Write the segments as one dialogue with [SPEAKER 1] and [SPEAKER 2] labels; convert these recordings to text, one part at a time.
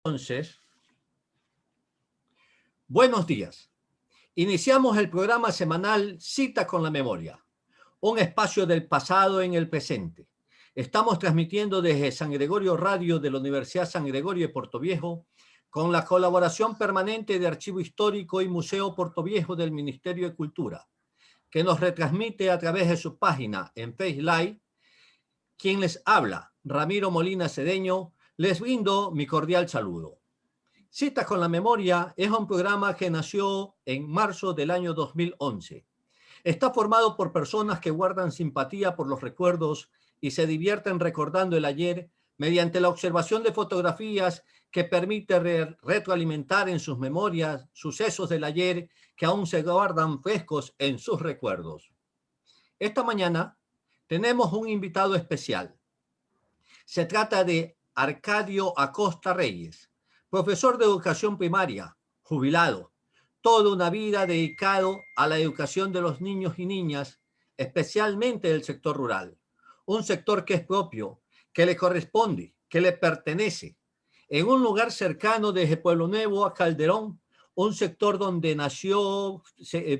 [SPEAKER 1] Entonces, buenos días. Iniciamos el programa semanal Cita con la Memoria, un espacio del pasado en el presente. Estamos transmitiendo desde San Gregorio Radio de la Universidad San Gregorio de Portoviejo, con la colaboración permanente de Archivo Histórico y Museo Portoviejo del Ministerio de Cultura, que nos retransmite a través de su página en Face Live. Quien les habla, Ramiro Molina Cedeño, les brindo mi cordial saludo. Cita con la Memoria es un programa que nació en marzo del año 2011. Está formado por personas que guardan simpatía por los recuerdos y se divierten recordando el ayer mediante la observación de fotografías que permite retroalimentar en sus memorias sucesos del ayer que aún se guardan frescos en sus recuerdos. Esta mañana tenemos un invitado especial. Se trata de Arcadio Acosta Reyes, profesor de educación primaria, jubilado, toda una vida dedicado a la educación de los niños y niñas, especialmente del sector rural, un sector que es propio, que le corresponde, que le pertenece, en un lugar cercano desde Pueblo Nuevo a Calderón, un sector donde nació,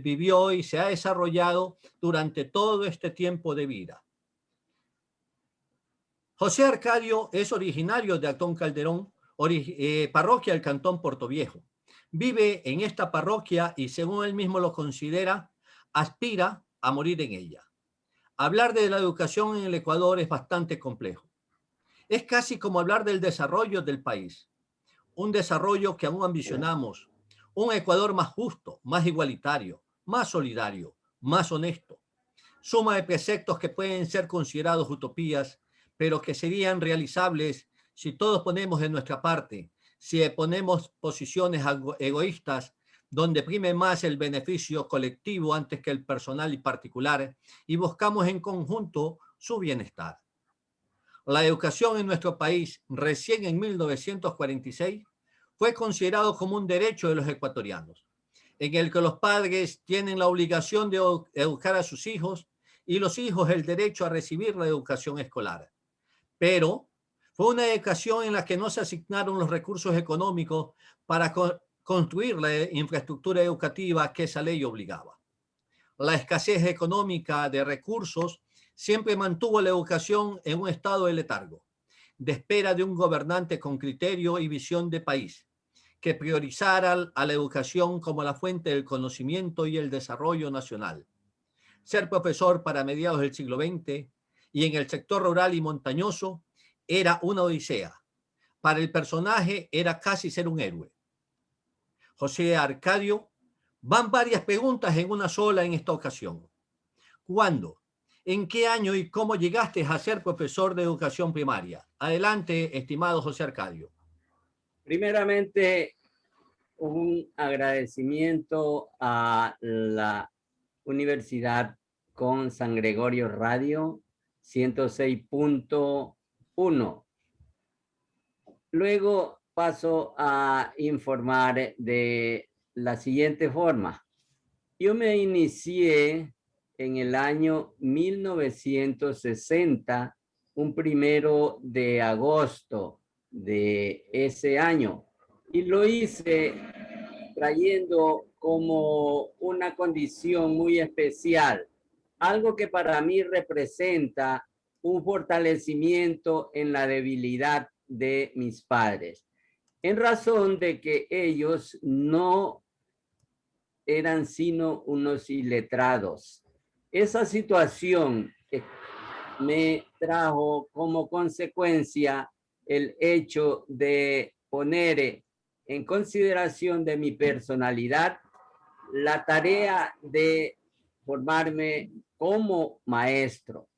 [SPEAKER 1] vivió y se ha desarrollado durante todo este tiempo de vida. José Arcadio es originario de Antón Calderón, parroquia del Cantón Portoviejo. Vive en esta parroquia y, según él mismo lo considera, aspira a morir en ella. Hablar de la educación en el Ecuador es bastante complejo. Es casi como hablar del desarrollo del país. Un desarrollo que aún ambicionamos. Un Ecuador más justo, más igualitario, más solidario, más honesto. Suma de preceptos que pueden ser considerados utopías, pero que serían realizables si todos ponemos de nuestra parte, si ponemos posiciones egoístas donde prime más el beneficio colectivo antes que el personal y particular y buscamos en conjunto su bienestar. La educación en nuestro país, recién en 1946, fue considerado como un derecho de los ecuatorianos, en el que los padres tienen la obligación de educar a sus hijos y los hijos el derecho a recibir la educación escolar. Pero fue una educación en la que no se asignaron los recursos económicos para construir la infraestructura educativa que esa ley obligaba. La escasez económica de recursos siempre mantuvo la educación en un estado de letargo, de espera de un gobernante con criterio y visión de país, que priorizara a la educación como la fuente del conocimiento y el desarrollo nacional. Ser profesor para mediados del siglo XX y en el sector rural y montañoso era una odisea. Para el personaje era casi ser un héroe. José Arcadio, van varias preguntas en una sola en esta ocasión. ¿Cuándo? ¿En qué año y cómo llegaste a ser profesor de educación primaria? Adelante, estimado José Arcadio.
[SPEAKER 2] Primeramente, un agradecimiento a la Universidad con San Gregorio Radio 106.1. Luego paso a informar de la siguiente forma. Yo me inicié en el año 1960, un 1 de agosto de ese año, y lo hice trayendo como una condición muy especial, algo que para mí representa un fortalecimiento en la debilidad de mis padres, en razón de que ellos no eran sino unos iletrados. Esa situación me trajo como consecuencia el hecho de poner en consideración de mi personalidad la tarea de formarme como maestro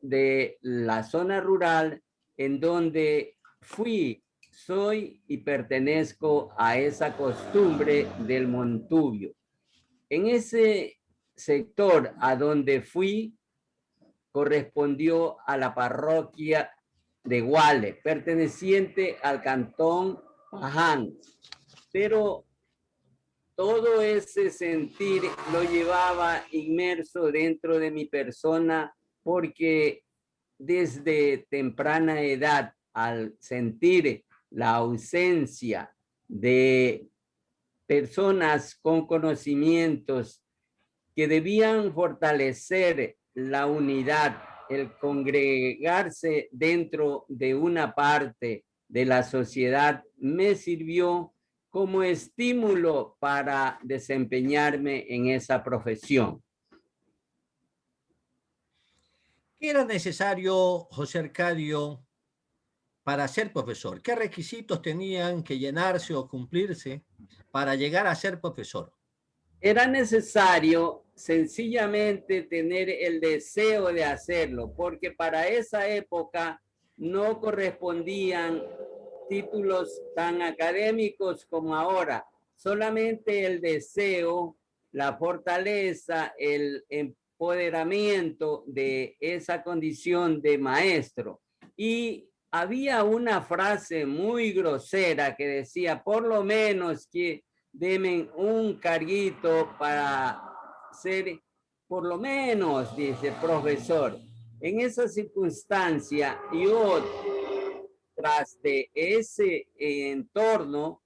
[SPEAKER 2] de la zona rural en donde fui, soy y pertenezco a esa costumbre del montubio. En ese sector a donde fui correspondió a la parroquia de Guale, perteneciente al cantón Paján, pero todo ese sentir lo llevaba inmerso dentro de mi persona porque desde temprana edad, al sentir la ausencia de personas con conocimientos que debían fortalecer la unidad, el congregarse dentro de una parte de la sociedad, me sirvió como estímulo para desempeñarme en esa profesión.
[SPEAKER 1] ¿Qué era necesario, José Arcadio, para ser profesor? ¿Qué requisitos tenían que llenarse o cumplirse para llegar a ser profesor?
[SPEAKER 2] Era necesario sencillamente tener el deseo de hacerlo, porque para esa época no correspondían títulos tan académicos como ahora. Solamente el deseo, la fortaleza, el empoderamiento de esa condición de maestro. Y había una frase muy grosera que decía, por lo menos que denme un carguito para ser, por lo menos, dice profesor. En esa circunstancia, yo, tras de ese entorno,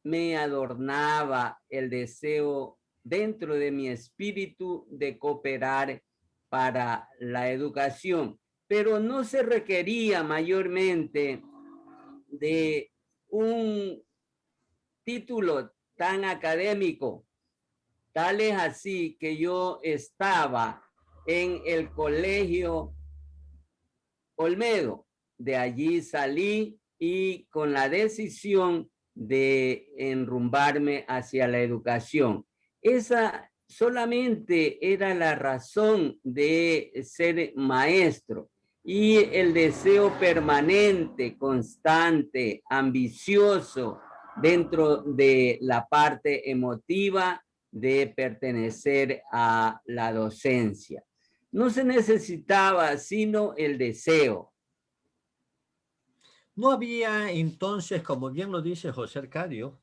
[SPEAKER 2] me adornaba el deseo dentro de mi espíritu de cooperar para la educación, pero no se requería mayormente de un título tan académico. Tal es así que yo estaba en el colegio Olmedo. De allí salí y con la decisión de enrumbarme hacia la educación. Esa solamente era la razón de ser maestro y el deseo permanente, constante, ambicioso dentro de la parte emotiva de pertenecer a la docencia. No se necesitaba sino el deseo.
[SPEAKER 1] No había entonces, como bien lo dice José Arcadio,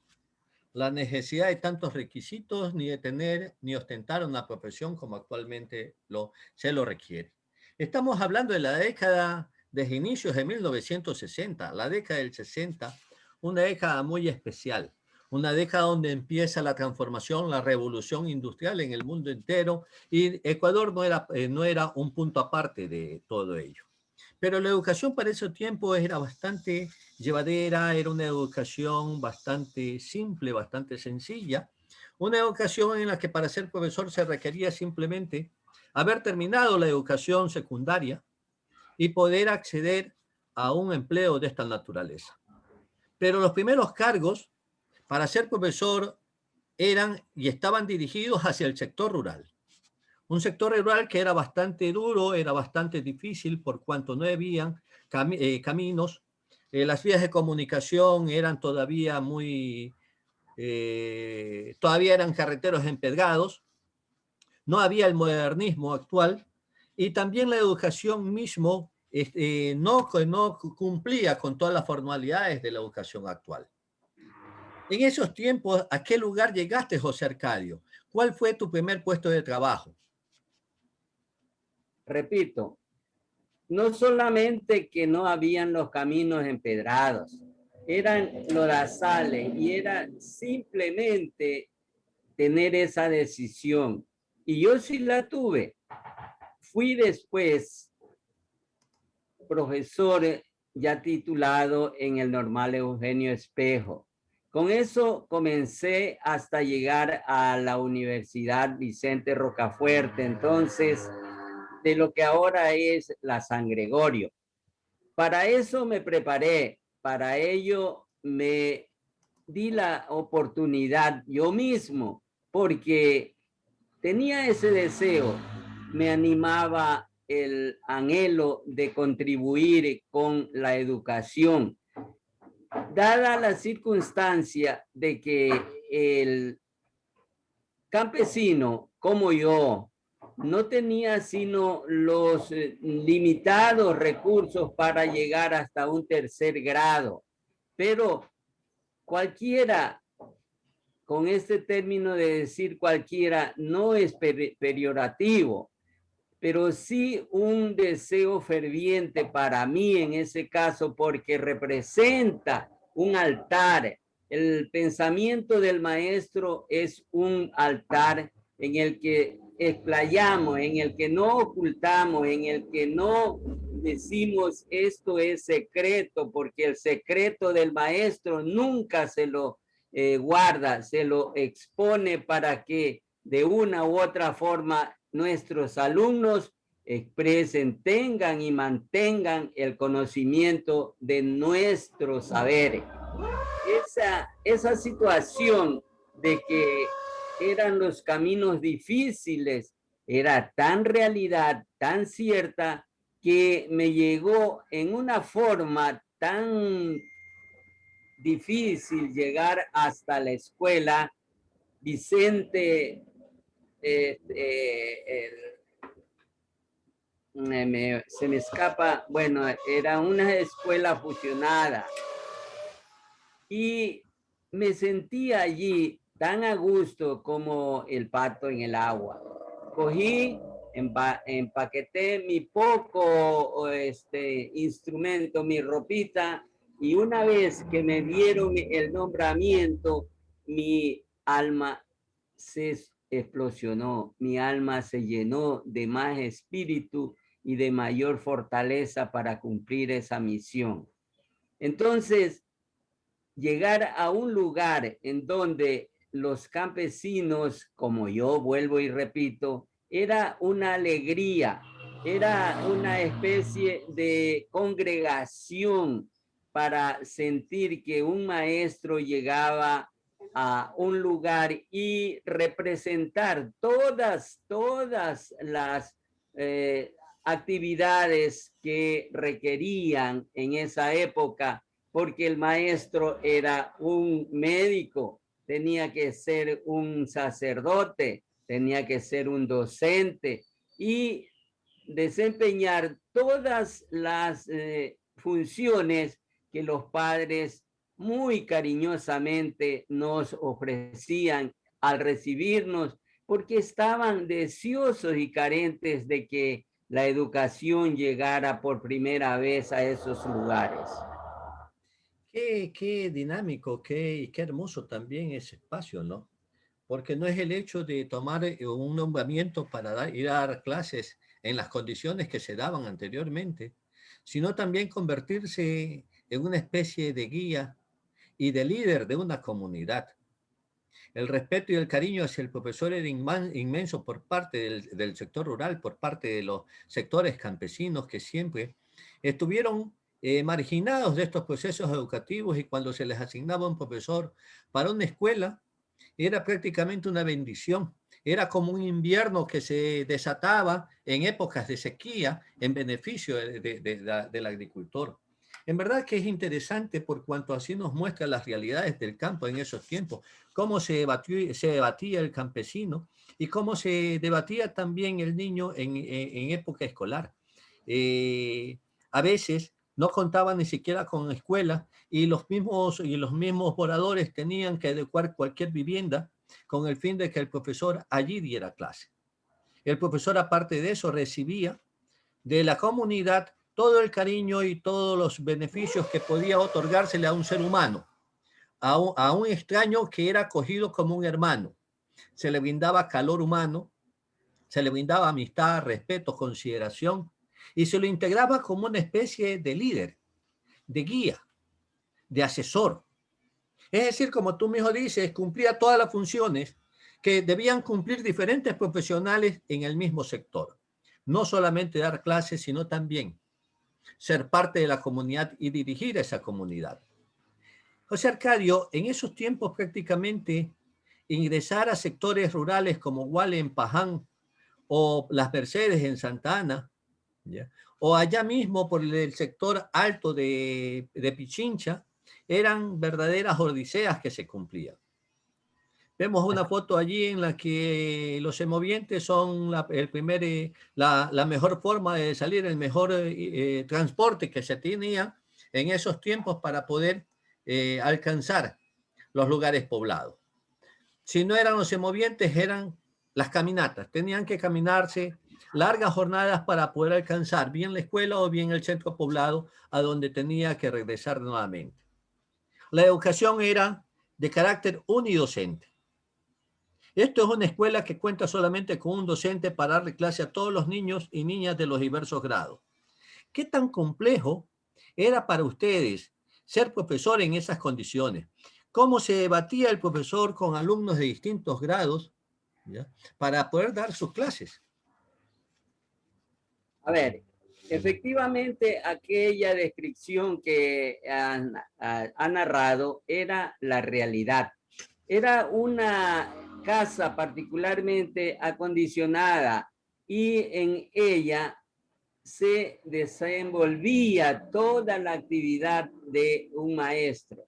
[SPEAKER 1] la necesidad de tantos requisitos ni de tener ni ostentar una profesión como actualmente se lo requiere. Estamos hablando de la década de inicios de 1960, la década del 60, una década muy especial, una década donde empieza la transformación, la revolución industrial en el mundo entero y Ecuador no era un punto aparte de todo ello. Pero la educación para ese tiempo era bastante llevadera, era una educación bastante simple, bastante sencilla, una educación en la que para ser profesor se requería simplemente haber terminado la educación secundaria y poder acceder a un empleo de esta naturaleza. Pero los primeros cargos para ser profesor eran y estaban dirigidos hacia el sector rural. Un sector rural que era bastante duro, era bastante difícil por cuanto no habían caminos. Las vías de comunicación eran todavía eran carreteros empedrados. No había el modernismo actual y también la educación mismo no cumplía con todas las formalidades de la educación actual. En esos tiempos, ¿a qué lugar llegaste, José Arcadio? ¿Cuál fue tu primer puesto de trabajo?
[SPEAKER 2] Repito, no solamente que no habían los caminos empedrados, eran lodazales y era simplemente tener esa decisión. Y yo sí la tuve. Fui después profesor ya titulado en el Normal Eugenio Espejo. Con eso comencé hasta llegar a la Universidad Vicente Rocafuerte, entonces, de lo que ahora es la San Gregorio. Para eso me preparé, para ello me di la oportunidad yo mismo, porque tenía ese deseo, me animaba el anhelo de contribuir con la educación. Dada la circunstancia de que el campesino como yo no tenía sino los limitados recursos para llegar hasta un tercer grado, pero cualquiera, con este término de decir cualquiera, no es peyorativo, pero sí un deseo ferviente para mí en ese caso, porque representa un altar. El pensamiento del maestro es un altar en el que explayamos, en el que no ocultamos, en el que no decimos esto es secreto, porque el secreto del maestro nunca se lo guarda, se lo expone para que de una u otra forma nuestros alumnos expresen, tengan y mantengan el conocimiento de nuestros saberes. Esa situación de que eran los caminos difíciles era tan realidad, tan cierta, que me llegó en una forma tan difícil llegar hasta la escuela Vicente, se me escapa, bueno, era una escuela fusionada y me sentía allí tan a gusto como el pato en el agua. Cogí, empaqueté mi poco instrumento, mi ropita, y una vez que me dieron el nombramiento, mi alma se explosionó, mi alma se llenó de más espíritu y de mayor fortaleza para cumplir esa misión. Entonces, llegar a un lugar en donde los campesinos, como yo vuelvo y repito, era una alegría, era una especie de congregación para sentir que un maestro llegaba a un lugar y representar todas las actividades que requerían en esa época, porque el maestro era un médico, tenía que ser un sacerdote, tenía que ser un docente y desempeñar todas las funciones que los padres muy cariñosamente nos ofrecían al recibirnos, porque estaban deseosos y carentes de que la educación llegara por primera vez a esos lugares.
[SPEAKER 1] Qué dinámico, qué hermoso también ese espacio, ¿no? Porque no es el hecho de tomar un nombramiento para ir a dar clases en las condiciones que se daban anteriormente, sino también convertirse en una especie de guía y de líder de una comunidad. El respeto y el cariño hacia el profesor era inmenso por parte del sector rural, por parte de los sectores campesinos que siempre estuvieron marginados de estos procesos educativos, y cuando se les asignaba un profesor para una escuela, era prácticamente una bendición. Era como un invierno que se desataba en épocas de sequía en beneficio del agricultor. En verdad que es interesante por cuanto así nos muestra las realidades del campo en esos tiempos, cómo se debatía el campesino y cómo se debatía también el niño en época escolar. Eh, a veces no contaban ni siquiera con escuela, y los mismos moradores tenían que adecuar cualquier vivienda con el fin de que el profesor allí diera clase. El profesor, aparte de eso, recibía de la comunidad todo el cariño y todos los beneficios que podía otorgársele a un ser humano, a un extraño que era acogido como un hermano. Se le brindaba calor humano, se le brindaba amistad, respeto, consideración, y se lo integraba como una especie de líder, de guía, de asesor. Es decir, como tú mismo dices, cumplía todas las funciones que debían cumplir diferentes profesionales en el mismo sector. No solamente dar clases, sino también ser parte de la comunidad y dirigir a esa comunidad. José Arcadio, en esos tiempos prácticamente ingresar a sectores rurales como Guale en Paján o Las Mercedes en Santa Ana, ¿ya?, o allá mismo por el sector alto de Pichincha, eran verdaderas odiseas que se cumplían. Vemos una foto allí en la que los semovientes son la mejor forma de salir, el mejor transporte que se tenía en esos tiempos para poder alcanzar los lugares poblados. Si no eran los semovientes, eran las caminatas. Tenían que caminarse largas jornadas para poder alcanzar bien la escuela o bien el centro poblado a donde tenía que regresar nuevamente. La educación era de carácter unidocente. Esto es una escuela que cuenta solamente con un docente para darle clase a todos los niños y niñas de los diversos grados. ¿Qué tan complejo era para ustedes ser profesor en esas condiciones? ¿Cómo se debatía el profesor con alumnos de distintos grados, ¿ya?, para poder dar sus clases?
[SPEAKER 2] A ver, efectivamente aquella descripción que ha narrado era la realidad. Era una casa particularmente acondicionada y en ella se desenvolvía toda la actividad de un maestro.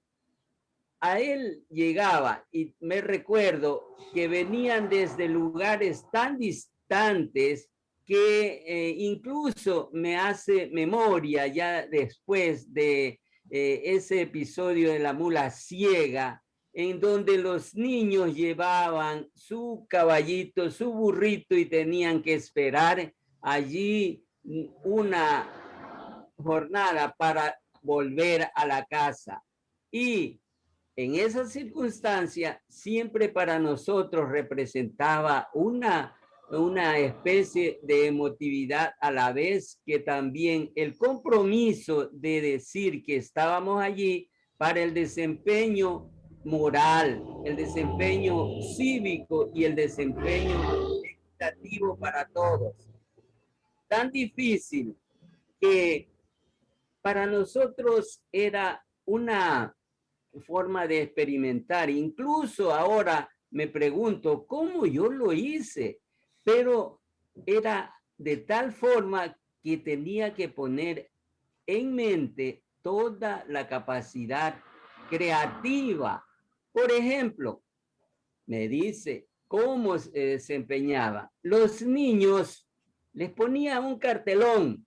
[SPEAKER 2] A él llegaba, y me recuerdo que venían desde lugares tan distantes que incluso me hace memoria ya después de ese episodio de la mula ciega, en donde los niños llevaban su caballito, su burrito y tenían que esperar allí una jornada para volver a la casa. Y en esa circunstancia siempre para nosotros representaba una especie de emotividad, a la vez que también el compromiso de decir que estábamos allí para el desempeño moral, el desempeño cívico y el desempeño equitativo para todos. Tan difícil que para nosotros era una forma de experimentar. Incluso ahora me pregunto cómo yo lo hice, pero era de tal forma que tenía que poner en mente toda la capacidad creativa. Por ejemplo, me dice cómo se desempeñaba. Los niños les ponía un cartelón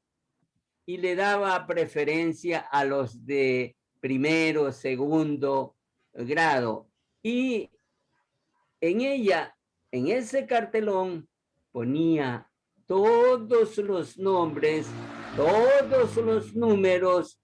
[SPEAKER 2] y le daba preferencia a los de primero, segundo grado. Y en ella, en ese cartelón, ponía todos los nombres, todos los números,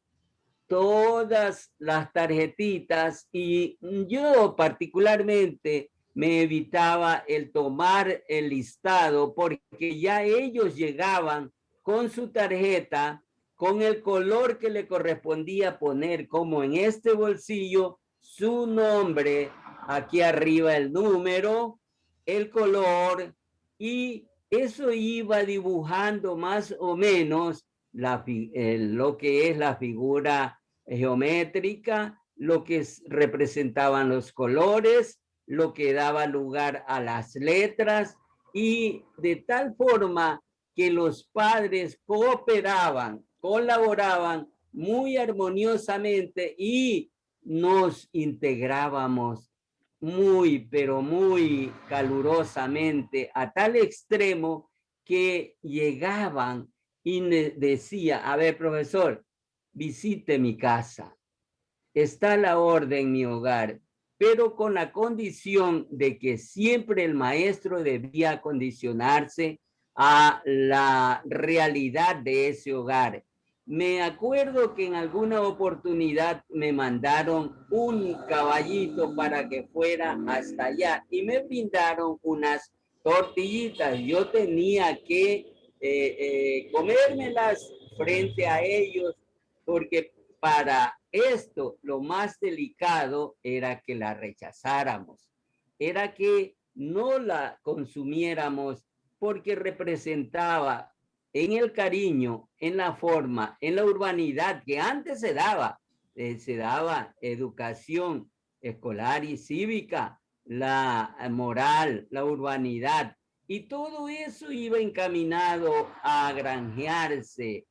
[SPEAKER 2] todas las tarjetitas, y yo particularmente me evitaba el tomar el listado porque ya ellos llegaban con su tarjeta, con el color que le correspondía poner, como en este bolsillo, su nombre, aquí arriba el número, el color, y eso iba dibujando más o menos lo que es la figura geométrica, lo que representaban los colores, lo que daba lugar a las letras, y de tal forma que los padres cooperaban, colaboraban muy armoniosamente y nos integrábamos muy, pero muy calurosamente, a tal extremo que llegaban y decía, a ver, profesor, visite mi casa, está la orden en mi hogar, pero con la condición de que siempre el maestro debía acondicionarse a la realidad de ese hogar. Me acuerdo que en alguna oportunidad me mandaron un caballito para que fuera hasta allá y me brindaron unas tortillitas. Yo tenía que comérmelas frente a ellos, porque para esto lo más delicado era que la rechazáramos, era que no la consumiéramos, porque representaba en el cariño, en la forma, en la urbanidad que antes se daba educación escolar y cívica, la moral, la urbanidad, y todo eso iba encaminado a granjearse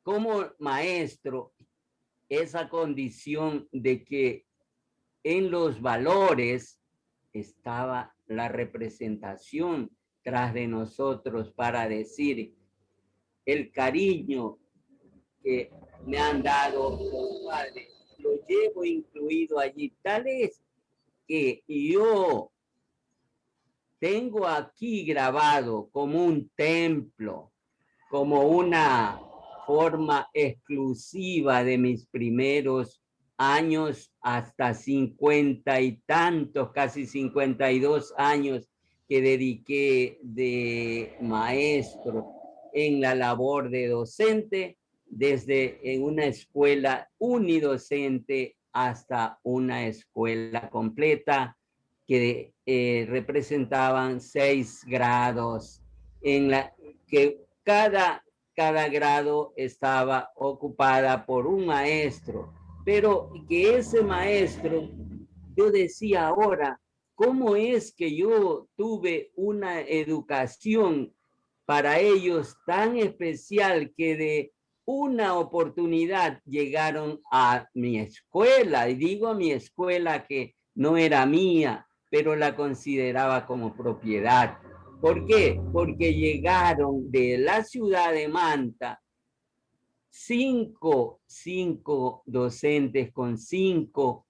[SPEAKER 2] como maestro esa condición de que en los valores estaba la representación tras de nosotros para decir el cariño que me han dado los padres, lo llevo incluido allí. Tal es que yo tengo aquí grabado como un templo, como una forma exclusiva de mis primeros años hasta 50 y tantos, casi 52 años que dediqué de maestro en la labor de docente, desde en una escuela unidocente hasta una escuela completa que representaban 6 grados, en la que cada grado estaba ocupada por un maestro, pero que ese maestro, yo decía ahora, ¿cómo es que yo tuve una educación para ellos tan especial que de una oportunidad llegaron a mi escuela? Y digo mi escuela que no era mía, pero la consideraba como propiedad. ¿Por qué? Porque llegaron de la ciudad de Manta cinco docentes con 5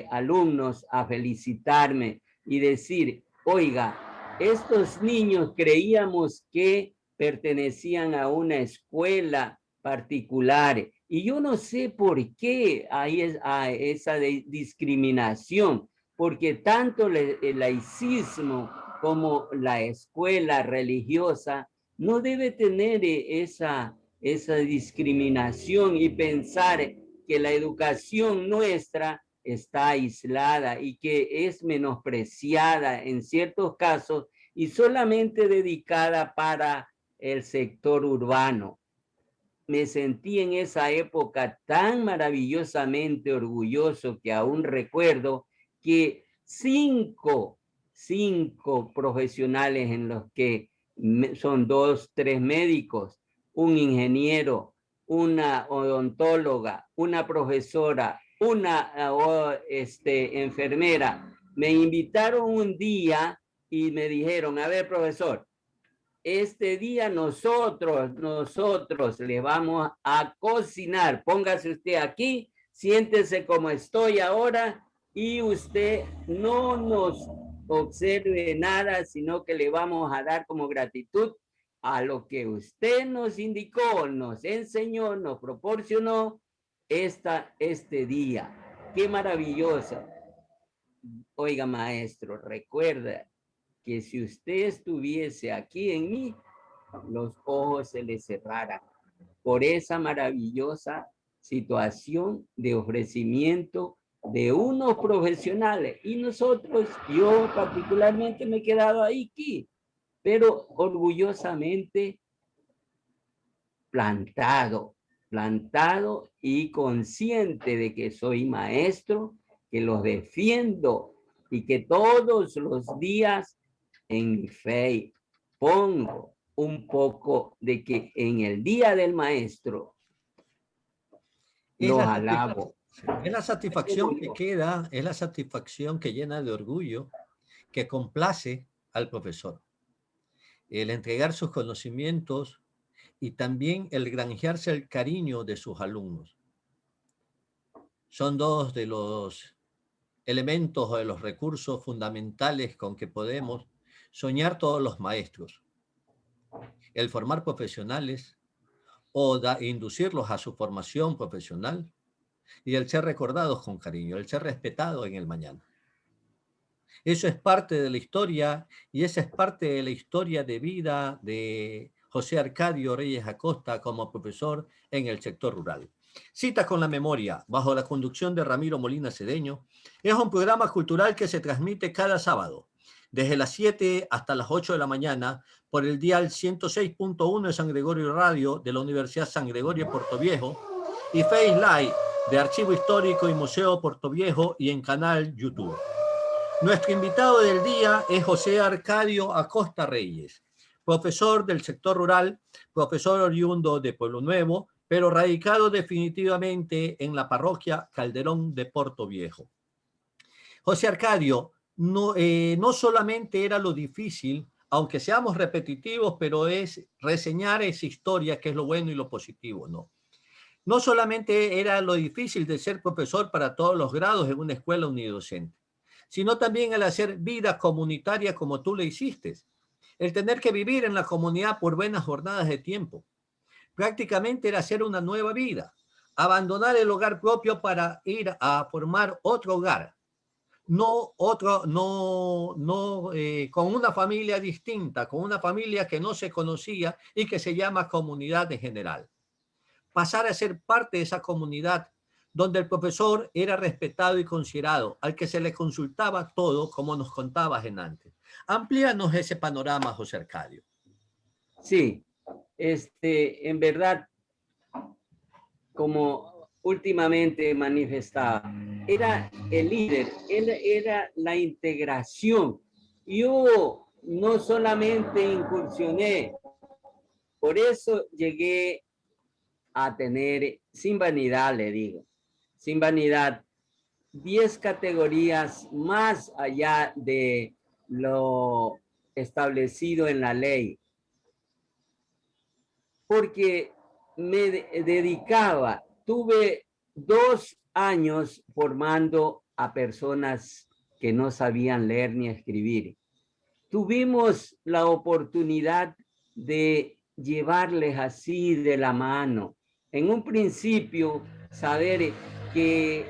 [SPEAKER 2] alumnos a felicitarme y decir, oiga, estos niños creíamos que pertenecían a una escuela particular y yo no sé por qué hay esa discriminación, porque tanto el laicismo como la escuela religiosa no debe tener esa discriminación y pensar que la educación nuestra está aislada y que es menospreciada en ciertos casos y solamente dedicada para el sector urbano. Me sentí en esa época tan maravillosamente orgulloso que aún recuerdo que cinco profesionales en los que son 2, 3 médicos, un ingeniero, una odontóloga, una profesora, una enfermera, me invitaron un día y me dijeron, a ver, profesor, este día nosotros le vamos a cocinar. Póngase usted aquí, siéntese como estoy ahora y usted no nos observe nada, sino que le vamos a dar como gratitud a lo que usted nos indicó, nos enseñó, nos proporcionó este día. Qué maravilloso. Oiga, maestro, recuerda que si usted estuviese aquí en mí, los ojos se le cerraran por esa maravillosa situación de ofrecimiento de unos profesionales. Y nosotros, yo particularmente me he quedado ahí, pero orgullosamente plantado y consciente de que soy maestro, que los defiendo y que todos los días en mi fe pongo un poco de que en el día del maestro
[SPEAKER 1] Es
[SPEAKER 2] los
[SPEAKER 1] la,
[SPEAKER 2] alabo.
[SPEAKER 1] es la satisfacción que queda, es la satisfacción que llena de orgullo, que complace al profesor. El entregar sus conocimientos y también el granjearse el cariño de sus alumnos. Son dos de los elementos o de los recursos fundamentales con que podemos soñar todos los maestros. El formar profesionales o inducirlos a su formación profesional y el ser recordados con cariño, el ser respetado en el mañana. Eso es parte de la historia y esa es parte de la historia de vida de José Arcadio Reyes Acosta como profesor en el sector rural. Citas con la memoria, bajo la conducción de Ramiro Molina Cedeño, es un programa cultural que se transmite cada sábado, desde las 7 hasta las 8 de la mañana, por el dial 106.1 de San Gregorio Radio de la Universidad San Gregorio de Portoviejo y Face Live de Archivo Histórico y Museo Portoviejo y en canal YouTube. Nuestro invitado del día es José Arcadio Acosta Reyes, profesor del sector rural, profesor oriundo de Pueblo Nuevo, pero radicado definitivamente en la parroquia Calderón de Portoviejo. José Arcadio, no solamente era lo difícil, aunque seamos repetitivos, pero es reseñar esa historia, que es lo bueno y lo positivo, ¿no? No solamente era lo difícil de ser profesor para todos los grados en una escuela unidocente, sino también el hacer vida comunitaria como tú le hiciste, el tener que vivir en la comunidad por buenas jornadas de tiempo. Prácticamente era hacer una nueva vida, abandonar el hogar propio para ir a formar otro hogar, con una familia distinta, con una familia que no se conocía y que se llama comunidad en general. Pasar a ser parte de esa comunidad donde el profesor era respetado y considerado, al que se le consultaba todo, como nos contabas en antes. Amplíanos ese panorama, José Arcadio.
[SPEAKER 2] Sí, en verdad, como últimamente manifestaba, era el líder, era la integración. Yo no solamente incursioné, por eso llegué a tener, sin vanidad le digo, sin vanidad, 10 categorías más allá de lo establecido en la ley, porque me dedicaba, tuve 2 años formando a personas que no sabían leer ni escribir. Tuvimos la oportunidad de llevarles así de la mano. En un principio, saber que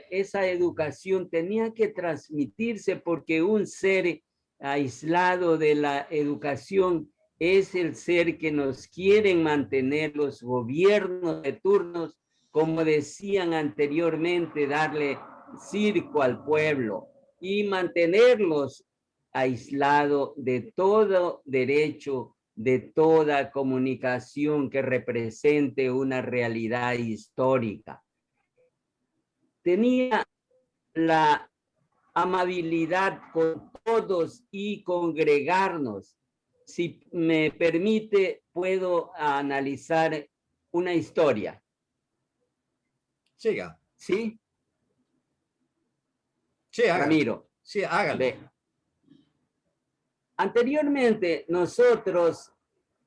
[SPEAKER 2] esa educación tenía que transmitirse porque un ser aislado de la educación es el ser que nos quieren mantener los gobiernos de turnos, como decían anteriormente, darle circo al pueblo y mantenerlos aislado de todo derecho, de toda comunicación que represente una realidad histórica. Tenía la amabilidad con todos y congregarnos. Si me permite, puedo analizar una historia.
[SPEAKER 1] Siga.
[SPEAKER 2] ¿Sí?
[SPEAKER 1] Sí, hágalo.
[SPEAKER 2] Ramiro.
[SPEAKER 1] Sí, hágalo.
[SPEAKER 2] Ve. Anteriormente, nosotros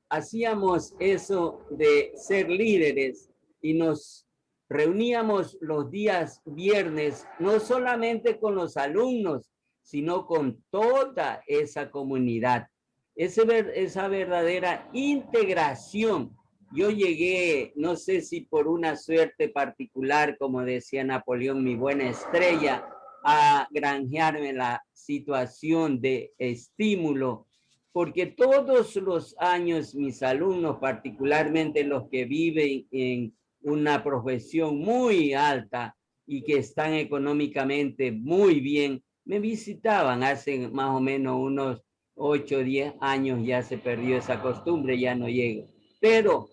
[SPEAKER 2] hacíamos eso de ser líderes y nos reuníamos los días viernes, no solamente con los alumnos, sino con toda esa comunidad. Esa verdadera integración. Yo llegué, no sé si por una suerte particular, como decía Napoleón, mi buena estrella, a granjearme la situación de estímulo, porque todos los años mis alumnos, particularmente los que viven en una profesión muy alta y que están económicamente muy bien, me visitaban hace más o menos unos 8 o 10 años, ya se perdió esa costumbre, ya no llego. Pero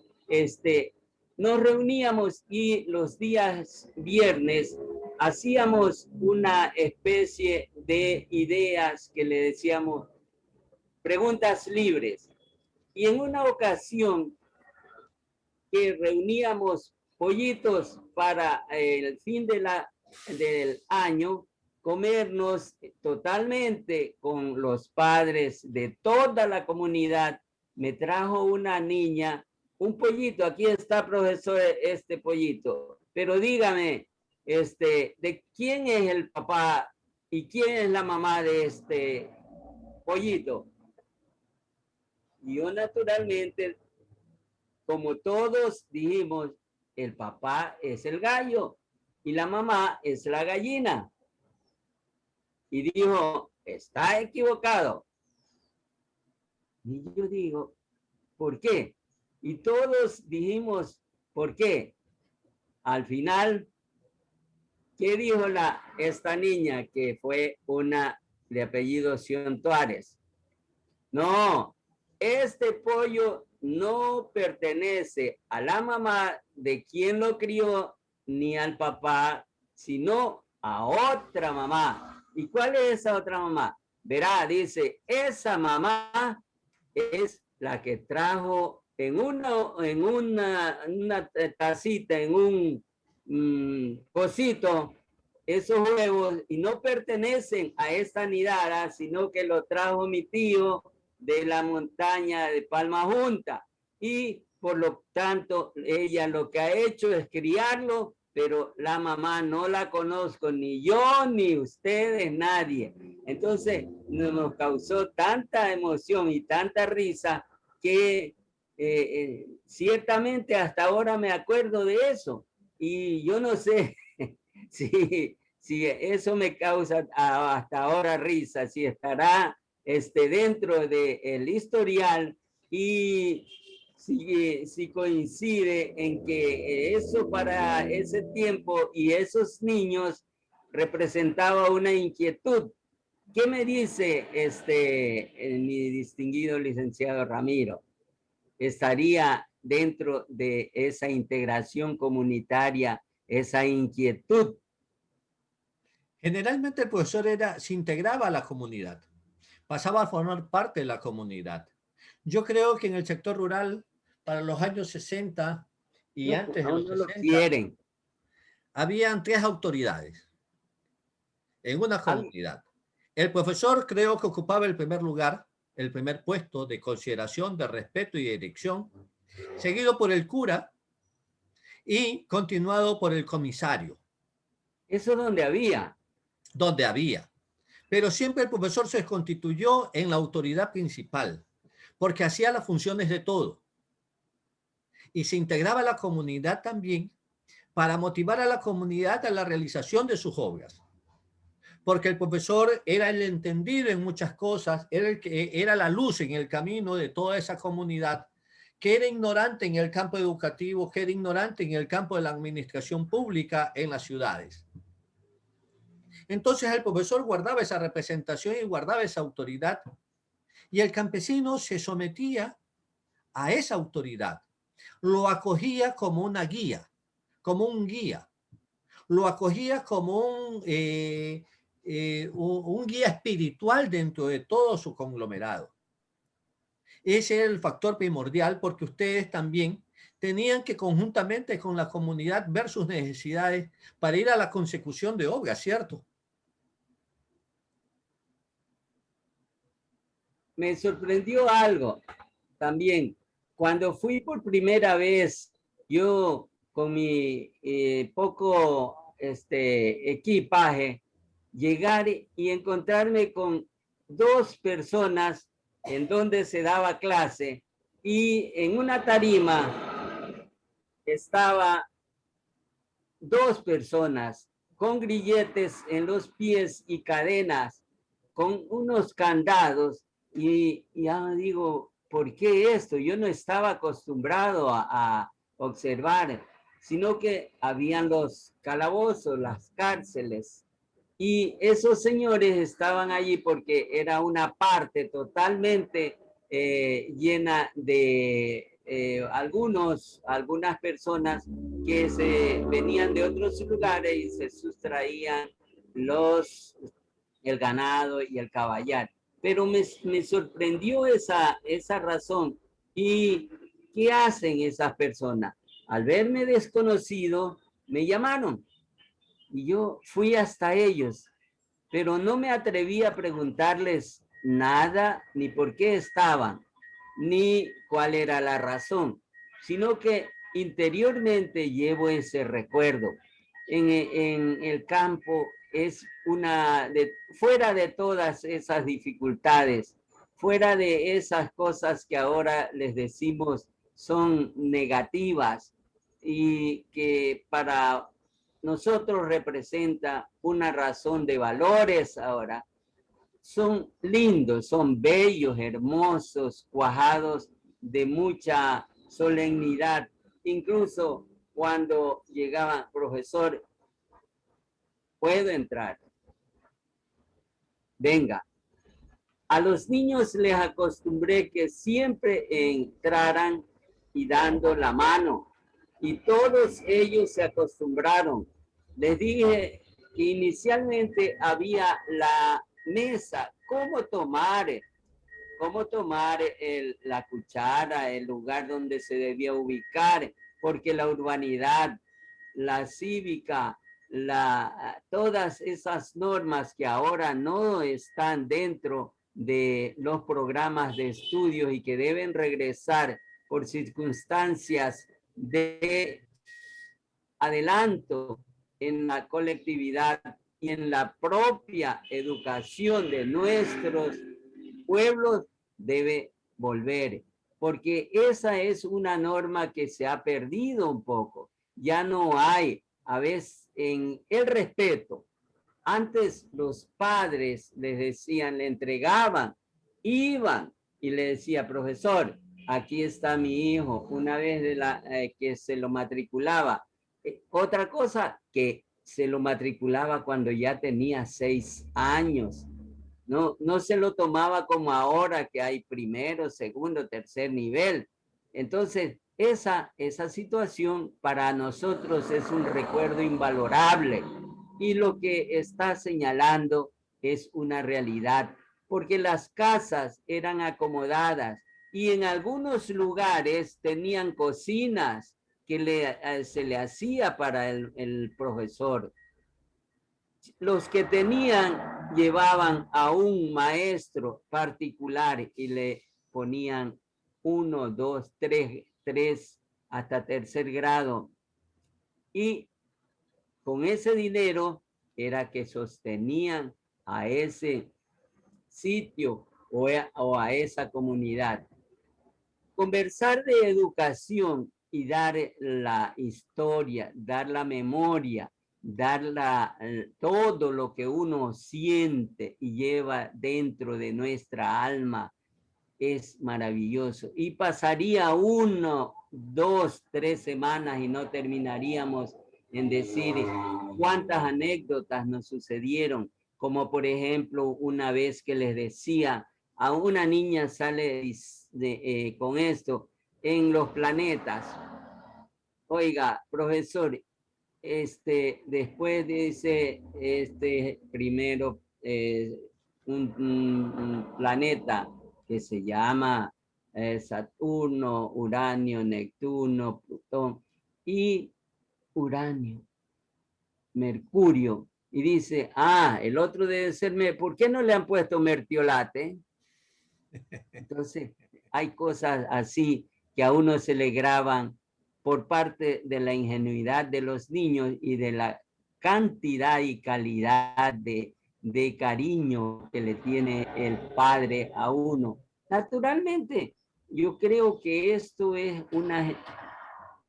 [SPEAKER 2] nos reuníamos y los días viernes hacíamos una especie de ideas que le decíamos preguntas libres. Y en una ocasión que reuníamos pollitos para el fin del año, comernos totalmente con los padres de toda la comunidad, me trajo una niña un pollito. Aquí está, profesor, este pollito. Pero dígame, ¿de quién es el papá y quién es la mamá de este pollito? Yo naturalmente, como todos dijimos, el papá es el gallo y la mamá es la gallina. Y dijo, está equivocado. Y yo digo, ¿por qué? Y todos dijimos, ¿por qué? Al final, ¿qué dijo esta niña que fue una de apellido Sion Tuárez? No, este pollo no pertenece a la mamá de quien lo crió ni al papá, sino a otra mamá. ¿Y cuál es esa otra mamá? Verá, dice, esa mamá es la que trajo en una tacita, en un cosito, esos huevos, y no pertenecen a esta nidara, sino que lo trajo mi tío de la montaña de Palma Junta, y por lo tanto ella lo que ha hecho es criarlo, pero la mamá no la conozco, ni yo, ni ustedes, nadie. Entonces nos causó tanta emoción y tanta risa que ciertamente hasta ahora me acuerdo de eso. Y yo no sé si eso me causa hasta ahora risa, si estará dentro del historial y si coincide en que eso para ese tiempo y esos niños representaba una inquietud. ¿Qué me dice mi distinguido licenciado Ramiro? ¿Estaría dentro de esa integración comunitaria, esa inquietud?
[SPEAKER 1] Generalmente el profesor se integraba a la comunidad, pasaba a formar parte de la comunidad. Yo creo que en el sector rural, para los años 60 y
[SPEAKER 2] No,
[SPEAKER 1] antes de
[SPEAKER 2] aún
[SPEAKER 1] los
[SPEAKER 2] no lo
[SPEAKER 1] 60,
[SPEAKER 2] quieren.
[SPEAKER 1] habían 3 autoridades en una
[SPEAKER 2] Hab-
[SPEAKER 1] comunidad. El profesor creo que ocupaba el primer lugar, el primer puesto de consideración, de respeto y de dirección, seguido por el cura y continuado por el comisario,
[SPEAKER 2] Eso es donde había.
[SPEAKER 1] donde había. Pero siempre el profesor se constituyó en la autoridad principal, porque hacía las funciones de todo. Y se integraba a la comunidad también para motivar a la comunidad a la realización de sus obras. Porque el profesor era el entendido en muchas cosas, era la luz en el camino de toda esa comunidad que era ignorante en el campo educativo, que era ignorante en el campo de la administración pública en las ciudades. Entonces el profesor guardaba esa representación y guardaba esa autoridad, y el campesino se sometía a esa autoridad, lo acogía como una guía, como un guía, lo acogía como un guía espiritual dentro de todo su conglomerado. Ese era el factor primordial, porque ustedes también tenían que conjuntamente con la comunidad ver sus necesidades para ir a la consecución de obras, ¿cierto?
[SPEAKER 2] Me sorprendió algo también. Cuando fui por primera vez, yo con mi poco equipaje, llegar y encontrarme con 2 personas en donde se daba clase y en una tarima estaba 2 personas con grilletes en los pies y cadenas, con unos candados, y ya digo, ¿por qué esto? Yo no estaba acostumbrado a observar, sino que habían los calabozos, las cárceles, y esos señores estaban allí porque era una parte totalmente llena de algunas personas que se venían de otros lugares y se sustraían el ganado y el caballar. Pero me sorprendió esa razón. ¿Y qué hacen esas personas? Al verme desconocido, me llamaron y yo fui hasta ellos, pero no me atreví a preguntarles nada, ni por qué estaban, ni cuál era la razón, sino que interiormente llevo ese recuerdo. En el campo es fuera de todas esas dificultades, fuera de esas cosas que ahora les decimos son negativas y que para nosotros representa una razón de valores ahora, son lindos, son bellos, hermosos, cuajados de mucha solemnidad. Incluso cuando llegaba, profesor, puedo entrar, venga. A los niños les acostumbré que siempre entraran y dando la mano, y todos ellos se acostumbraron. Les dije que inicialmente había la mesa, cómo tomar la cuchara, el lugar donde se debía ubicar, porque la urbanidad, la cívica, todas esas normas que ahora no están dentro de los programas de estudios y que deben regresar por circunstancias de adelanto en la colectividad y en la propia educación de nuestros pueblos, debe volver, porque esa es una norma que se ha perdido un poco. ya no hay, a veces, en el respeto. Antes los padres les decían, le entregaban, iban y le decía, profesor, aquí está mi hijo, una vez que se lo matriculaba. Otra cosa, que se lo matriculaba cuando ya tenía 6 años. No se lo tomaba como ahora que hay primero, segundo, tercer nivel. Entonces, esa situación para nosotros es un recuerdo invalorable. Y lo que está señalando es una realidad, porque las casas eran acomodadas y en algunos lugares tenían cocinas que se le hacía para el profesor. Los que tenían llevaban a un maestro particular y le ponían 1, 2, 3 hasta tercer grado. Y con ese dinero era que sostenían a ese sitio o a esa comunidad. Conversar de educación y dar la historia, dar la memoria, dar todo lo que uno siente y lleva dentro de nuestra alma es maravilloso. Y pasaría 1, 2, 3 semanas y no terminaríamos en decir cuántas anécdotas nos sucedieron, como por ejemplo una vez que les decía, a una niña sale con esto, en los planetas. Oiga, profesor, después dice, primero, un planeta que se llama Saturno, Uranio, Neptuno, Plutón y Uranio, Mercurio. Y dice, el otro debe ser, ¿por qué no le han puesto Mertiolate? Entonces, hay cosas así que a uno se le graban por parte de la ingenuidad de los niños y de la cantidad y calidad de cariño que le tiene el padre a uno. Naturalmente, yo creo que esto es una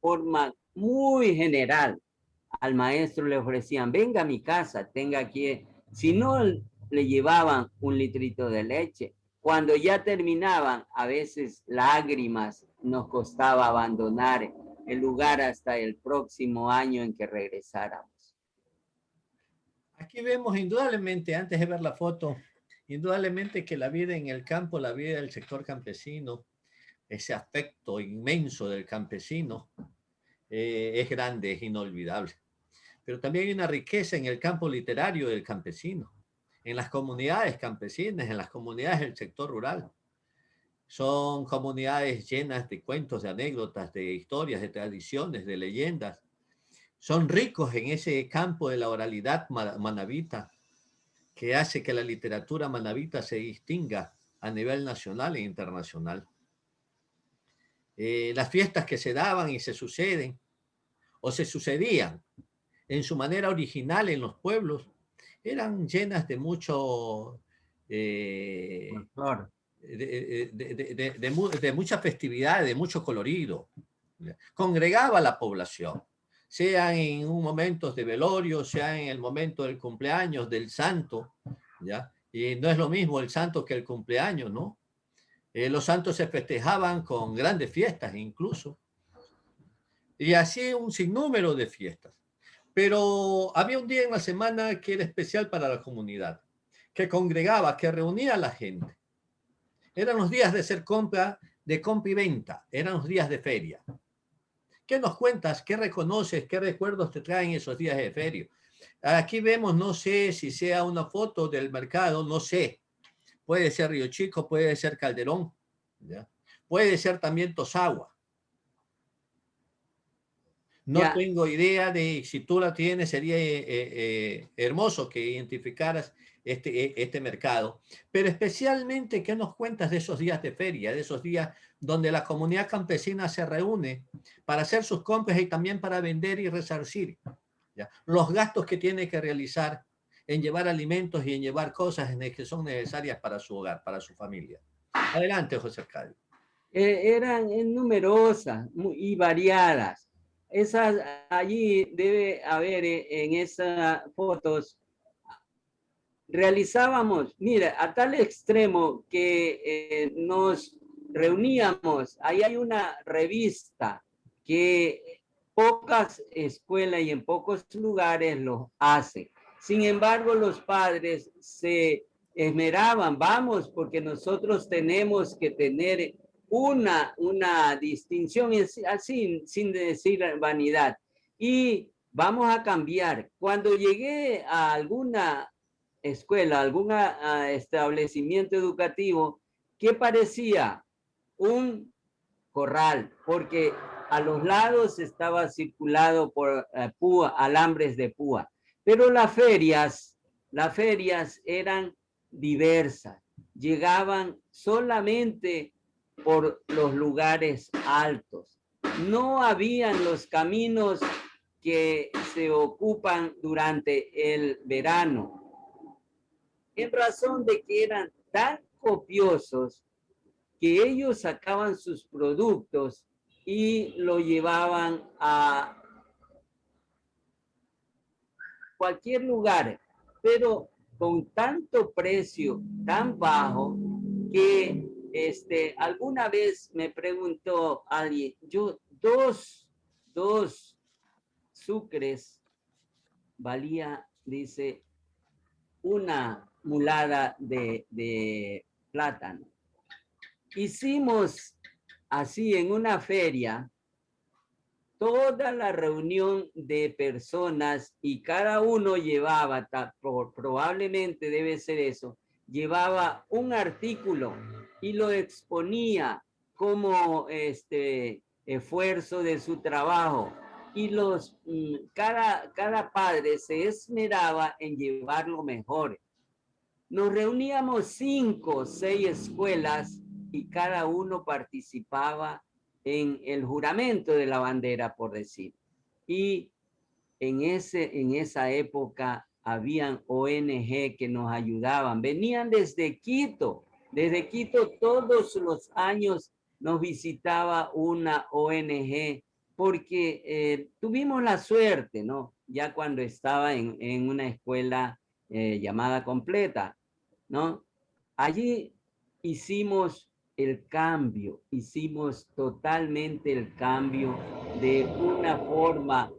[SPEAKER 2] forma muy general. Al maestro le ofrecían, venga a mi casa, tenga aquí, si no le llevaban un litrito de leche. Cuando ya terminaban, a veces lágrimas nos costaba abandonar el lugar hasta el próximo año en que regresáramos.
[SPEAKER 1] Aquí vemos indudablemente, antes de ver la foto, indudablemente que la vida en el campo, la vida del sector campesino, ese aspecto inmenso del campesino, es grande, es inolvidable. Pero también hay una riqueza en el campo literario del campesino, en las comunidades campesinas, en las comunidades del sector rural. Son comunidades llenas de cuentos, de anécdotas, de historias, de tradiciones, de leyendas. Son ricos en ese campo de la oralidad manabita, que hace que la literatura manabita se distinga a nivel nacional e internacional. Las fiestas que se daban y se suceden, o se sucedían en su manera original en los pueblos, eran llenas de mucho, de mucha festividad, de mucho colorido. Congregaba a la población, sea en un momento de velorio, sea en el momento del cumpleaños del santo, ¿ya? Y no es lo mismo el santo que el cumpleaños, ¿no? Los santos se festejaban con grandes fiestas incluso, y así un sinnúmero de fiestas. Pero había un día en la semana que era especial para la comunidad, que congregaba, que reunía a la gente. Eran los días de hacer compra y venta, eran los días de feria. ¿Qué nos cuentas? ¿Qué reconoces? ¿Qué recuerdos te traen esos días de feria? Aquí vemos, no sé si sea una foto del mercado, no sé. Puede ser Río Chico, puede ser Calderón, ¿ya? Puede ser también Tosagua. No tengo idea de si tú la tienes, sería hermoso que identificaras este mercado. Pero especialmente, ¿qué nos cuentas de esos días de feria, de esos días donde la comunidad campesina se reúne para hacer sus compras y también para vender y resarcir, ¿ya? Los gastos que tiene que realizar en llevar alimentos y en llevar cosas que son necesarias para su hogar, para su familia? Adelante, José Arcadio.
[SPEAKER 2] Eran numerosas y variadas. Esas, allí debe haber en esas fotos, realizábamos, mira, a tal extremo que nos reuníamos, ahí hay una revista que pocas escuelas y en pocos lugares lo hacen. Sin embargo, los padres se esmeraban, vamos, porque nosotros tenemos que tener una distinción, así, sin decir vanidad. Y vamos a cambiar. Cuando llegué a alguna escuela, algún establecimiento educativo que parecía un corral, porque a los lados estaba circulado por púa, alambres de púa. Pero las ferias eran diversas, llegaban solamente por los lugares altos. No habían los caminos que se ocupan durante el verano, en razón de que eran tan copiosos que ellos sacaban sus productos y lo llevaban a cualquier lugar, pero con tanto precio tan bajo que alguna vez me preguntó alguien, yo dos sucres valía, dice, una mulada de plátano. Hicimos así en una feria toda la reunión de personas y cada uno llevaba, probablemente debe ser eso, llevaba un artículo y lo exponía como esfuerzo de su trabajo. Y cada padre se esmeraba en llevar lo mejor. Nos reuníamos 5 o 6 escuelas y cada uno participaba en el juramento de la bandera, por decir. Y en esa época habían ONG que nos ayudaban. Venían desde Quito. Desde Quito todos los años nos visitaba una ONG porque tuvimos la suerte, ¿no? Ya cuando estaba en una escuela llamada completa, ¿no? Allí hicimos el cambio, hicimos totalmente el cambio de una forma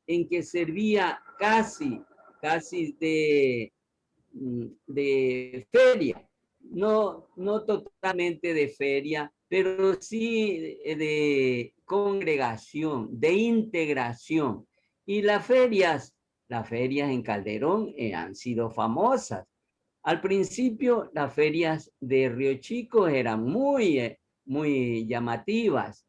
[SPEAKER 2] en que servía casi de feria, no totalmente de feria, pero sí de congregación, de integración. Y las ferias en Calderón han sido famosas. Al principio, las ferias de Río Chico eran muy llamativas.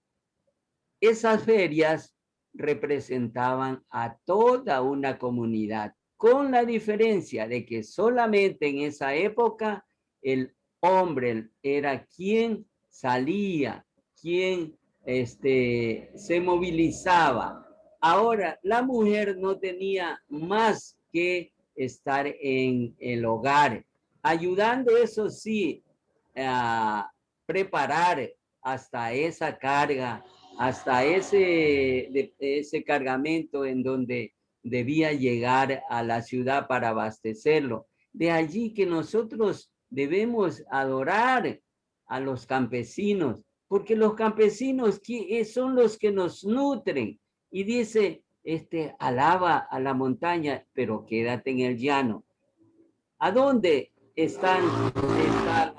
[SPEAKER 2] Esas ferias representaban a toda una comunidad, con la diferencia de que solamente en esa época el hombre era quien salía, quien se movilizaba. Ahora, la mujer no tenía más que estar en el hogar, ayudando, eso sí, a preparar hasta esa carga, hasta ese cargamento en donde debía llegar a la ciudad para abastecerlo. De allí que nosotros debemos adorar a los campesinos, porque los campesinos son los que nos nutren. Y dice, alaba a la montaña, pero quédate en el llano. ¿A dónde está el dinero?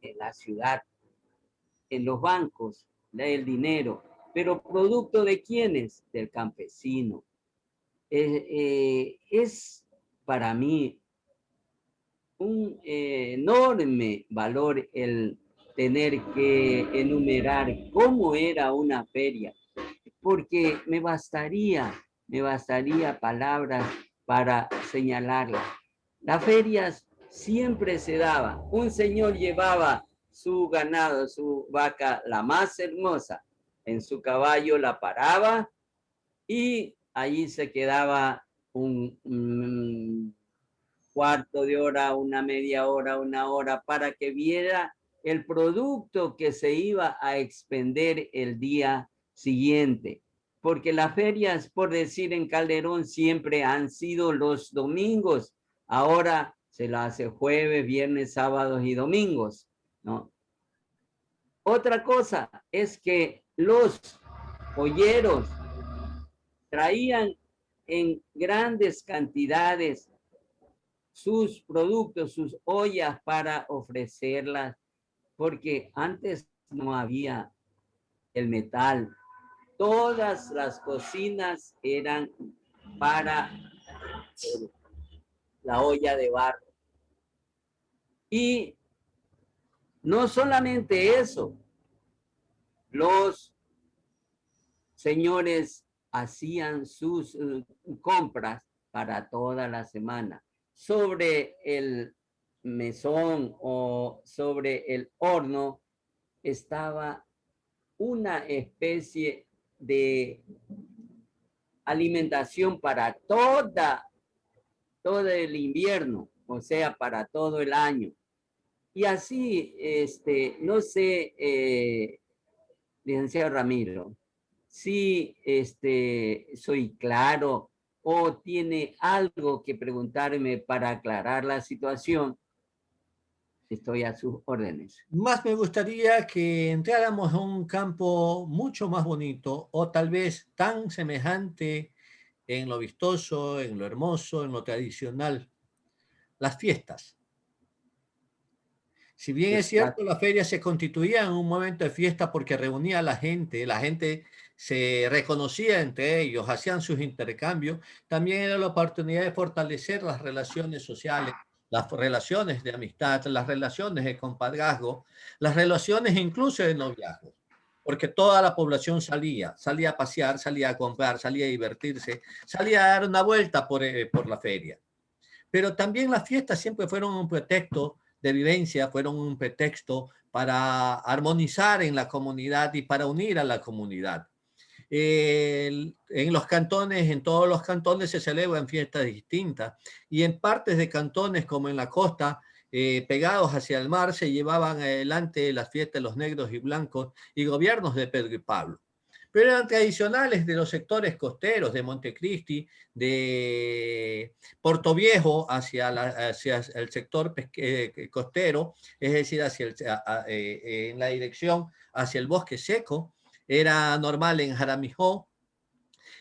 [SPEAKER 2] En la ciudad, en los bancos, el dinero, pero producto de quiénes? Del campesino. Es para mí un enorme valor el tener que enumerar cómo era una feria, porque me bastaría palabras para señalarla. Las ferias siempre se daban. Un señor llevaba su ganado, su vaca, la más hermosa, en su caballo la paraba y allí se quedaba un cuarto de hora, una media hora, una hora, para que viera el producto que se iba a expender el día siguiente, porque las ferias, por decir, en Calderón siempre han sido los domingos. Ahora se las hace jueves, viernes, sábados y domingos, ¿no? Otra cosa es que los joyeros traían en grandes cantidades sus productos, sus ollas para ofrecerlas, porque antes no había el metal. Todas las cocinas eran para la olla de barro. Y no solamente eso, los señores hacían sus compras para toda la semana. Sobre el mesón o sobre el horno estaba una especie de alimentación para todo el invierno, o sea, para todo el año. Y así, no sé, licenciado Ramiro, si soy claro o tiene algo que preguntarme para aclarar la situación, estoy a sus órdenes.
[SPEAKER 1] Más me gustaría que entráramos a un campo mucho más bonito o tal vez tan semejante en lo vistoso, en lo hermoso, en lo tradicional, las fiestas. Si bien es cierto, la feria se constituía en un momento de fiesta porque reunía a la gente se reconocía entre ellos, hacían sus intercambios, también era la oportunidad de fortalecer las relaciones sociales, las relaciones de amistad, las relaciones de compadrazgo, las relaciones incluso de noviazgo, porque toda la población salía a pasear, salía a comprar, salía a divertirse, salía a dar una vuelta por la feria. Pero también las fiestas siempre fueron un pretexto de vivencia, fueron un pretexto para armonizar en la comunidad y para unir a la comunidad. En los cantones, en todos los cantones se celebran fiestas distintas y en partes de cantones como en la costa, pegados hacia el mar, se llevaban adelante las fiestas de los negros y blancos y gobiernos de Pedro y Pablo. Pero eran tradicionales de los sectores costeros, de Montecristi, de Portoviejo hacia el sector costero, es decir, en la dirección hacia el bosque seco. Era normal en Jaramijó,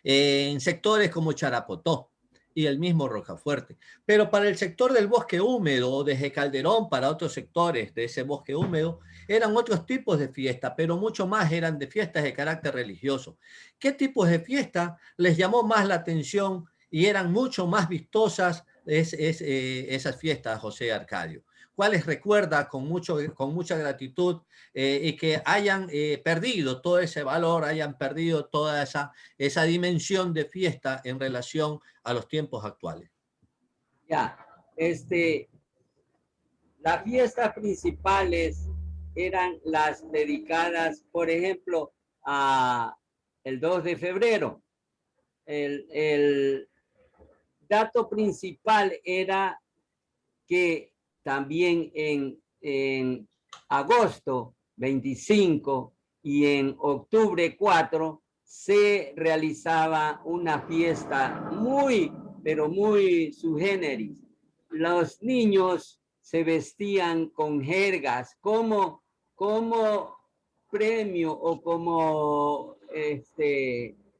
[SPEAKER 1] en sectores como Charapotó y el mismo Rocafuerte. Pero para el sector del bosque húmedo, desde Calderón para otros sectores de ese bosque húmedo, eran otros tipos de fiestas, pero mucho más eran de fiestas de carácter religioso. ¿Qué tipos de fiestas les llamó más la atención y eran mucho más vistosas esas fiestas, José Arcadio? ¿Cuáles recuerda con mucha gratitud y que hayan perdido todo ese valor, hayan perdido toda esa dimensión de fiesta en relación a los tiempos actuales?
[SPEAKER 2] Ya, las fiestas principales eran las dedicadas, por ejemplo, a el 2 de febrero. El dato principal era que también en agosto 25 y en octubre 4 se realizaba una fiesta muy, pero muy sui generis. Los niños se vestían con jergas como premio o como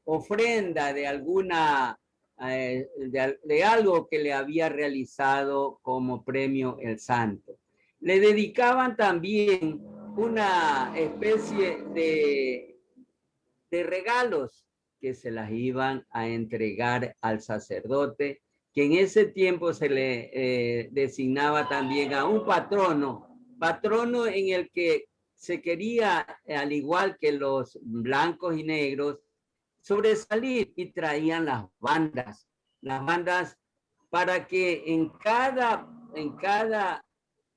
[SPEAKER 2] ofrenda de alguna de algo que le había realizado como premio el santo. Le dedicaban también una especie de regalos que se las iban a entregar al sacerdote, que en ese tiempo se le designaba también a un patrono en el que se quería, al igual que los blancos y negros, sobresalir, y traían las bandas para que en cada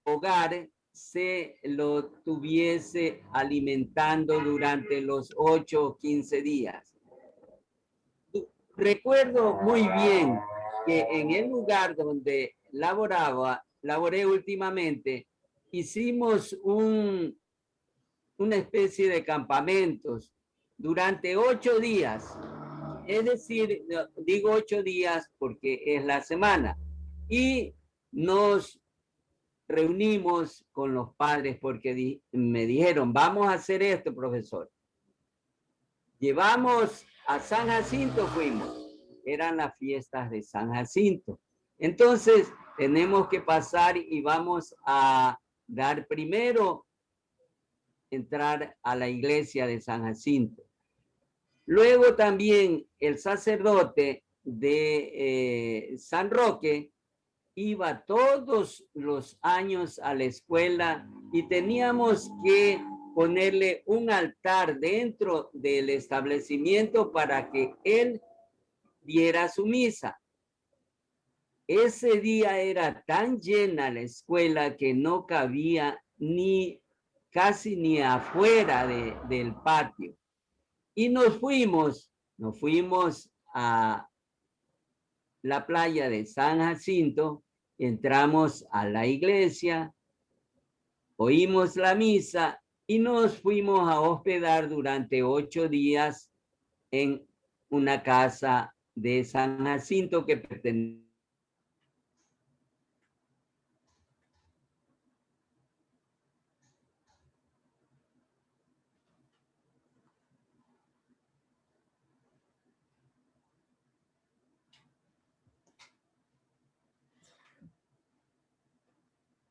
[SPEAKER 2] hogar se lo tuviese alimentando durante los 8 o 15 días. Recuerdo muy bien que en el lugar donde laboré últimamente, hicimos una especie de campamentos durante 8 días. Es decir, digo 8 días porque es la semana. Y nos reunimos con los padres porque me dijeron, vamos a hacer esto, profesor. Llevamos a San Jacinto, fuimos. Eran las fiestas de San Jacinto. Entonces, tenemos que pasar y vamos a dar primero, entrar a la iglesia de San Jacinto. Luego también el sacerdote de San Roque iba todos los años a la escuela y teníamos que ponerle un altar dentro del establecimiento para que él diera su misa. Ese día era tan llena la escuela que no cabía casi ni afuera del patio. Y nos fuimos a la playa de San Jacinto, entramos a la iglesia, oímos la misa y nos fuimos a hospedar durante 8 días en una casa de San Jacinto que pertenece.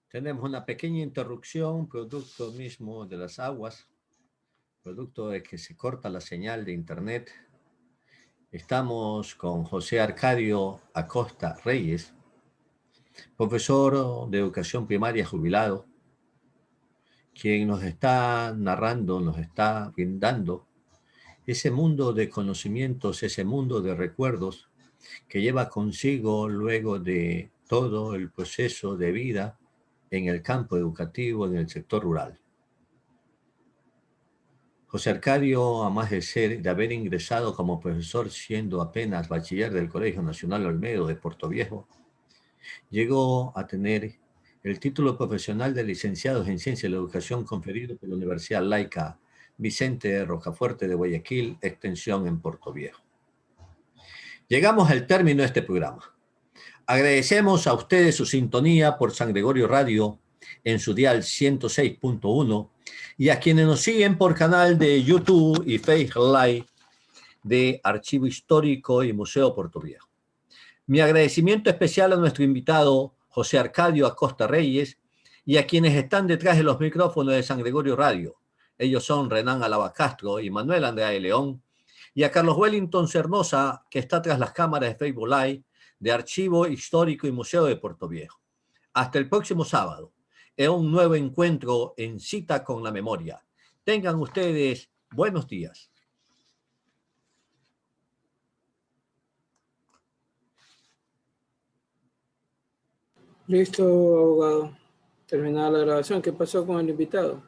[SPEAKER 1] Tenemos una pequeña interrupción, producto mismo de las aguas, producto de que se corta la señal de internet. Estamos con José Arcadio Acosta Reyes, profesor de educación primaria jubilado, quien nos está narrando, nos está brindando ese mundo de conocimientos, ese mundo de recuerdos que lleva consigo luego de todo el proceso de vida en el campo educativo, en el sector rural. José Arcadio, a más de haber ingresado como profesor siendo apenas bachiller del Colegio Nacional Olmedo de Portoviejo, llegó a tener el título profesional de licenciado en Ciencia de la Educación conferido por la Universidad Laica Vicente Rocafuerte de Guayaquil, extensión en Portoviejo. Llegamos al término de este programa. Agradecemos a ustedes su sintonía por San Gregorio Radio en su dial 106.1 y a quienes nos siguen por canal de YouTube y Facebook Live de Archivo Histórico y Museo Portoviejo. Mi agradecimiento especial a nuestro invitado José Arcadio Acosta Reyes y a quienes están detrás de los micrófonos de San Gregorio Radio. Ellos son Renan Alaba Castro y Manuel Andrea de León, y a Carlos Wellington Cernosa, que está tras las cámaras de Facebook Live de Archivo Histórico y Museo de Portoviejo. Hasta el próximo sábado, en un nuevo encuentro en Cita con la Memoria. Tengan ustedes buenos días.
[SPEAKER 3] Listo, abogado. Terminada la grabación. ¿Qué pasó con el invitado?